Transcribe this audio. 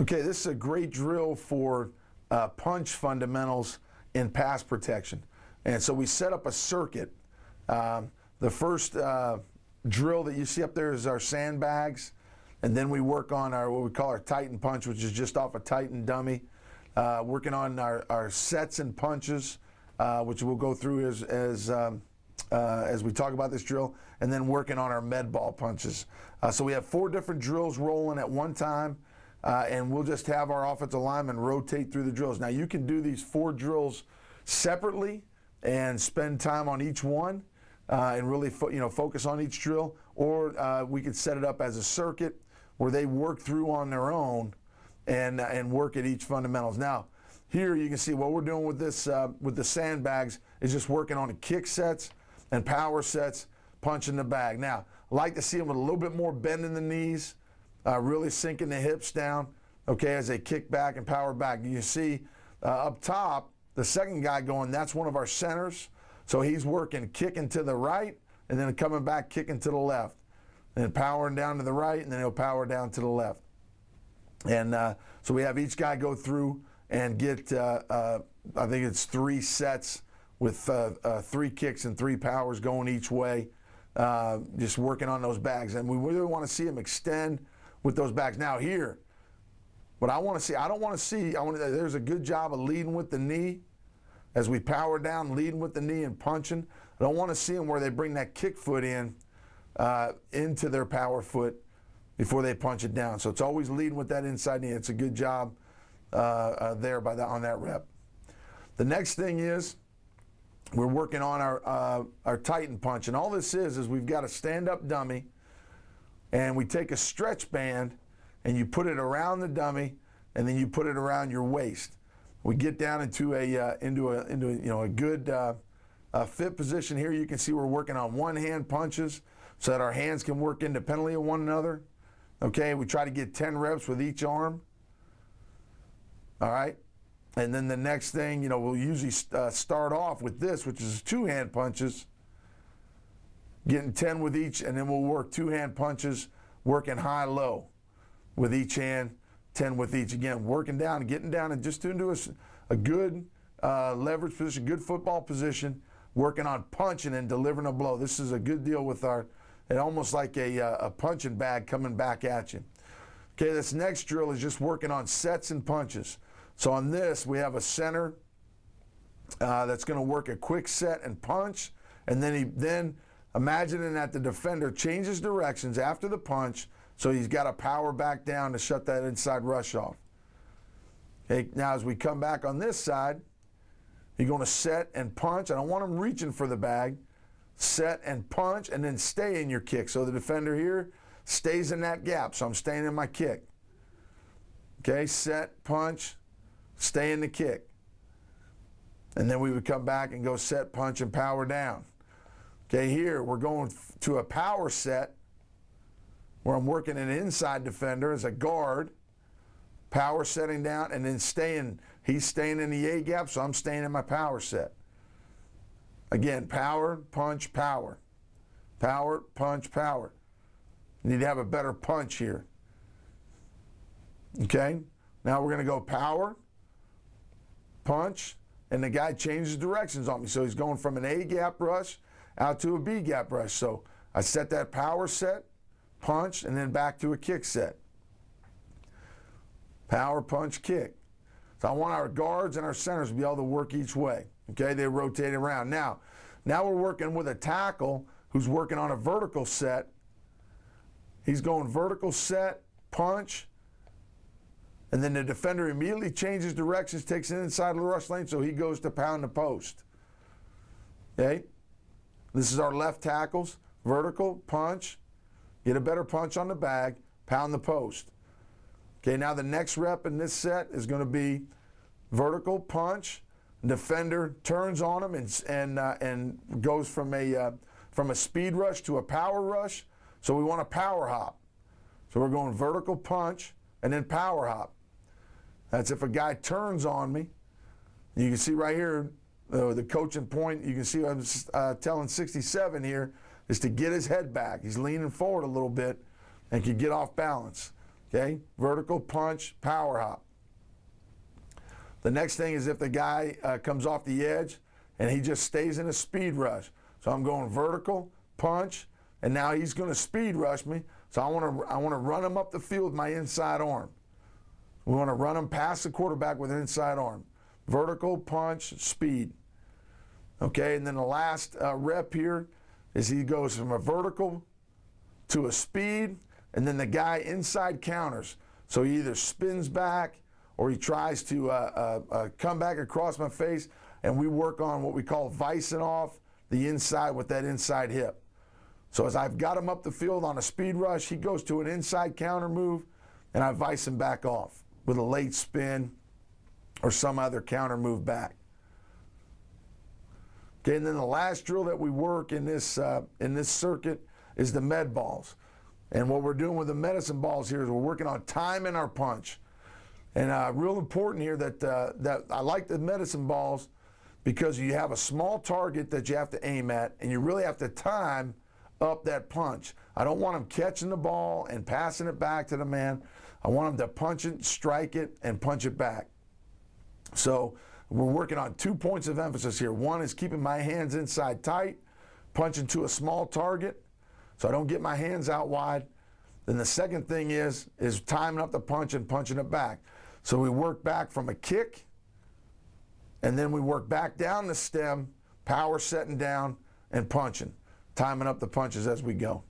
Okay, this is a great drill for punch fundamentals in pass protection. And so we set up a circuit. The first drill that you see up there is our sandbags, and then we work on our what we call our Titan punch, which is just off a Titan dummy. Working on our sets and punches, which we'll go through as we talk about this drill, and then working on our med ball punches. So we have 4 different drills rolling at one time, and we'll just have our offensive linemen rotate through the drills. Now you can do these 4 drills separately and spend time on each one and really focus on each drill, or we could set it up as a circuit where they work through on their own and work at each fundamentals. Now, here you can see what we're doing with this with the sandbags is just working on the kick sets and power sets, punching the bag. Now, I like to see them with a little bit more bend in the knees, really sinking the hips down, okay, as they kick back and power back. You see up top, the second guy going, that's one of our centers. So he's working, kicking to the right, and then coming back, kicking to the left. And then powering down to the right, and then he'll power down to the left. And so we have each guy go through and get, I think it's 3 sets with 3 kicks and 3 powers going each way, just working on those bags. And we really want to see them extend with those bags. Now here, what I want to see, there's a good job of leading with the knee as we power down, leading with the knee and punching. I don't want to see them where they bring that kick foot in into their power foot before they punch it down. So it's always leading with that inside knee. It's a good job there on that rep. The next thing is we're working on our Titan punch. And all this is we've got a stand-up dummy, and we take a stretch band and you put it around the dummy, and then you put it around your waist. We get down into a good fit position here. You can see we're working on one-hand punches so that our hands can work independently of one another. Okay, we try to get 10 reps with each arm. All right, and then the next thing, we'll usually start off with this, which is 2-hand punches, getting 10 with each, and then we'll work 2-hand punches, working high-low with each hand, 10 with each. Again, working down, getting down, and just into a good leverage position, good football position, working on punching and delivering a blow. This is a good deal with almost like a punching bag coming back at you. Okay, this next drill is just working on sets and punches. So on this, we have a center that's going to work a quick set and punch, and then imagining that the defender changes directions after the punch, so he's got to power back down to shut that inside rush off. Okay, now as we come back on this side, you're going to set and punch. I don't want him reaching for the bag. Set and punch, and then stay in your kick. So the defender here stays in that gap, so I'm staying in my kick. Okay, set, punch, stay in the kick. And then we would come back and go set, punch, and power down. Okay, here we're going to a power set where I'm working an inside defender as a guard, power setting down, and then he's staying in the A gap, so I'm staying in my power set. Again, power, punch, power. Power, punch, power. You need to have a better punch here. Okay, now we're going to go power, punch, and the guy changes directions on me. So he's going from an A gap rush out to a B gap rush. So I set that power set, punch, and then back to a kick set. Power, punch, kick. So I want our guards and our centers to be able to work each way. Okay, they rotate around. Now we're working with a tackle who's working on a vertical set. He's going vertical set, punch, and then the defender immediately changes directions, takes it inside of the rush lane, so he goes to pound the post. Okay, this is our left tackles, vertical, punch, get a better punch on the bag, pound the post. Okay, now the next rep in this set is going to be vertical, punch, defender turns on him and goes from a speed rush to a power rush. So we want a power hop. So we're going vertical punch and then power hop. That's if a guy turns on me. You can see right here the coaching point. You can see I'm telling 67 here is to get his head back. He's leaning forward a little bit and can get off balance. Okay, vertical punch, power hop. The next thing is if the guy comes off the edge and he just stays in a speed rush. So I'm going vertical, punch, and now he's going to speed rush me. So I want to run him up the field with my inside arm. We want to run him past the quarterback with an inside arm. Vertical, punch, speed. Okay, and then the last rep here is he goes from a vertical to a speed, and then the guy inside counters. So he either spins back or he tries to come back across my face, and we work on what we call vicing off the inside with that inside hip. So as I've got him up the field on a speed rush, he goes to an inside counter move, and I vice him back off with a late spin or some other counter move back. Okay, and then the last drill that we work in this circuit is the med balls. And what we're doing with the medicine balls here is we're working on timing our punch. And real important here that I like the medicine balls because you have a small target that you have to aim at, and you really have to time up that punch. I don't want him catching the ball and passing it back to the man. I want him to punch it, strike it, and punch it back. So we're working on 2 points of emphasis here. One is keeping my hands inside tight, punching to a small target so I don't get my hands out wide. Then the second thing is timing up the punch and punching it back. So we work back from a kick, and then we work back down the stem, power setting down, and punching, timing up the punches as we go.